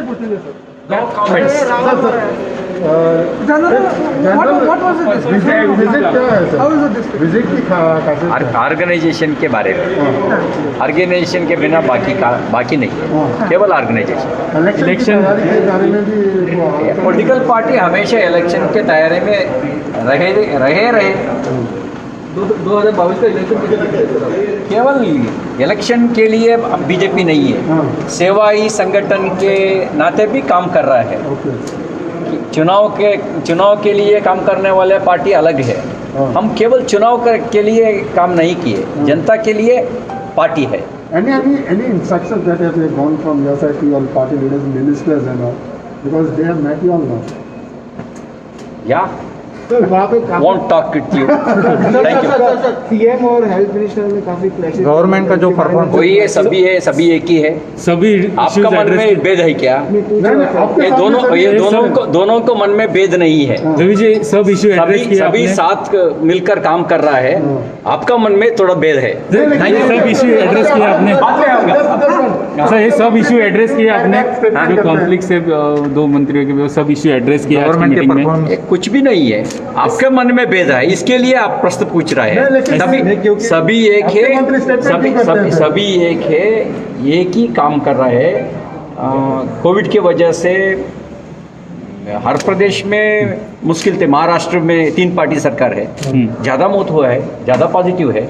पूछेंगे sir. No comments. What was the discussion? Visit क्या है sir? How is the discussion? Visit की खासियत ऑर्गेनाइजेशन के बारे में, ऑर्गेनाइजेशन के बिना बाकी नहीं है, केवल ऑर्गेनाइजेशन। इलेक्शन की तैयारी के बारे में भी पॉलिटिकल पार्टी हमेशा इलेक्शन के तैयारी में रहे 2022 का इलेक्शन किसे जीतते हैं सर आप? केवल इलेक्शन के लिए अब बीजेपी नहीं है, सेवाई संगठन के नाते भी काम कर रहा है। ओके चुनाव के लिए काम करने वाले पार्टी अलग है। हम केवल चुनाव के लिए काम नहीं किए, जनता के लिए पार्टी है। any instructions that have gone from your side to your party leaders, ministers and all, because they have met you all now. या सर वहाँ पे काफी won't talk with you. Thank you. CM और health minister में काफी clashes government का जो performance कोई ये सभी एक ही है। सभी आपका मन में भेद है क्या? ये दोनों को मन में भेद नहीं है। रवि जी सब इशू एड्रेस किया सभी आपने। साथ मिलकर काम कर रहा है। आपका मन में थोड़ा भेद है। सब इशू एड्रेस किया आपने। सर ये सब इशू एड्रेस किया आपने, जो कॉन्फ्लिक्ट से दो मंत्रियों के वो सब इशू एड्रेस किया गवर्नमेंट के मीटिंग में। परफॉर्मेंस ये कुछ भी नहीं है, आपके मन में भेद है, इसके लिए आप प्रश्न पूछ रहे हैं। सभी एक है, सभी एक है, एक ही काम कर रहा है। कोविड की वजह से हर प्रदेश में मुश्किल थे। महाराष्ट्र में 3 पार्टी सरकार है, ज़्यादा मौत हुआ है, ज़्यादा पॉजिटिव है।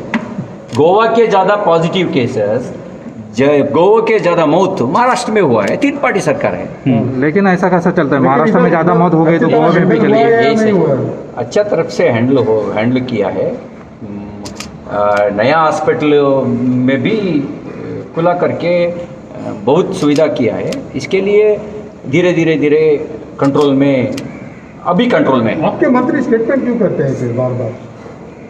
गोवा के ज़्यादा पॉजिटिव केसेस, गोवा के ज़्यादा मौत महाराष्ट्र में हुआ है। 3 पार्टी सरकार है। लेकिन ऐसा कैसा चलता है? महाराष्ट्र में ज़्यादा मौत हो गई तो गोवा में भी चली है। यही सही, अच्छा तरफ से हैंडल किया है। नया हॉस्पिटल में भी खुला करके बहुत सुविधा किया है। इसके लिए धीरे कंट्रोल में, अभी कंट्रोल में। आपके मंत्री स्टेटमेंट क्यों करते हैं फिर बार-बार?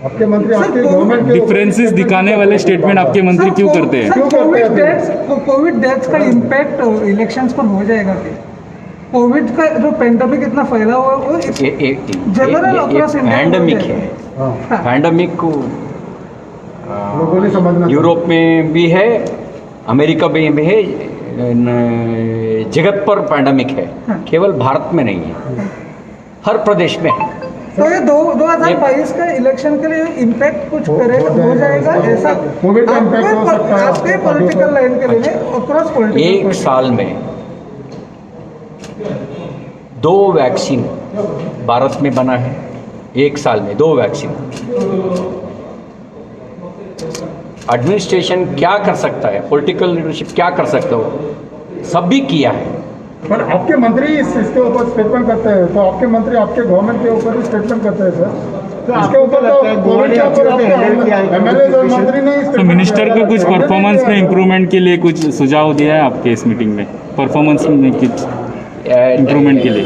आपके मंत्री आपके गवर्नमेंट के डिफरेंसेस दिखाने वाले स्टेटमेंट आपके मंत्री क्यों करते हैं? कोविड डेथ्स का इम्पैक्ट इलेक्शंस पर हो जाएगा क्या? कोविड का जो पेंडेमिक इतना फैला हुआ है वो जनरल अक्रॉस इंडिया पैंडेमिक है। पैंडेमिक को लोगों ने समझना यूरोप में भी है, अमेरिका में भी है, जगत पर पैंडेमिक है, केवल भारत में नहीं है, हर प्रदेश में है। तो ये 2022 का इलेक्शन के लिए इम्पैक्ट कुछ करेगा, हो जाएगा ऐसा? कोविड का इम्पैक्ट हो सकता है आपके पॉलिटिकल लाइन के लिए अक्रॉस पॉलिटिकल एक साल में 2 वैक्सीन भारत में बना है। एक साल में 2 वैक्सीन। एडमिनिस्ट्रेशन क्या कर सकता है, पॉलिटिकल लीडरशिप क्या कर सकता है, सब भी किया है। पर आपके मंत्री इसके ऊपर स्टेटमेंट करते हैं, तो आपके मंत्री आपके गवर्नमेंट के ऊपर ही स्टेटमेंट करते हैं सर। इसके ऊपर तो कोविड के ऊपर एमएलए और मंत्री नहीं तो मिनिस्टर को कुछ परफॉर्मेंस में इम्प्रूवमेंट के लिए कुछ सुझाव दिया है आपके इस मीटिंग में? परफॉर्मेंस में कुछ इम्प्रूवमेंट के लिए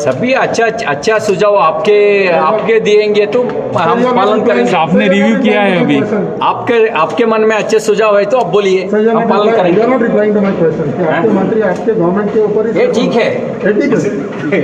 सभी अच्छा सुझाव आपके दिएंगे तो हम पालन करेंगे। आपने रिव्यू किया है अभी? आपके मन में अच्छे सुझाव है तो आप बोलिए, हम पालन करेंगे। Not replying to my question. आपके मंत्री आपके गवर्नमेंट के ऊपर ही ये ठीक है। ठीक है।